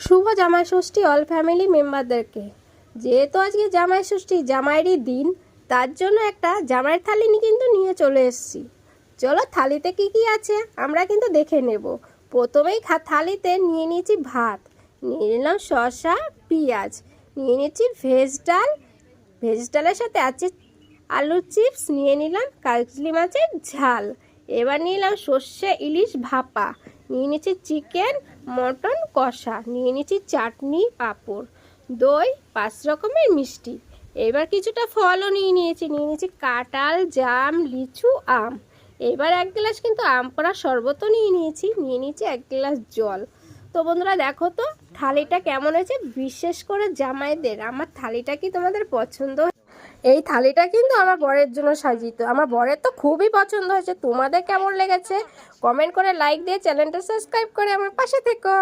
শুভ জামাই ষষ্ঠী all family মেম্বারদেরকে। যেহেতু আজকে জামাই ষষ্ঠী, জামাইয়েরই দিন, তার জন্য একটা জামাইয়ের থালি কিন্তু নিয়ে চলে এসেছি। চলো থালিতে কি কি আছে আমরা কিন্তু দেখে নেব। প্রথমেই থালিতে নিয়ে নিয়েছি ভাত, নিয়ে নিলাম শসা, পেঁয়াজ, নিয়ে নিয়েছি ভেজ ডাল, ভেজ ডালের সাথে আছে আলুর চিপস, নিয়ে নিলাম কাজলি মাছের ঝাল, এবার নিলাম সর্ষে ইলিশ ভাপা, নিয়ে নিয়েছি চিকেন মটন কষা, নিয়ে নিয়েছি চাটনি পাঁপড়, দই, 5 রকমের মিষ্টি। এবার কিছুটা ফলও নিয়ে নিয়েছি কাঁঠাল, জাম, লিচু, আম। এবার 1 গ্লাস কিন্তু আম পোড়া শরবতও নিয়ে নিয়েছি 1 গ্লাস জল। তো বন্ধুরা দেখো তো থালিটা কেমন হয়েছে, বিশেষ করে জামাইদের আমার থালিটা কি তোমাদের পছন্দ? এই থালিটা কিন্তু আমার বরের জন্য সাজিত, আমার বরের তো খুবই পছন্দ হয়েছে। তোমাদের কেমন লেগেছে কমেন্ট করে, লাইক দিয়ে চ্যানেলটা সাবস্ক্রাইব করে আমার পাশে থেকো।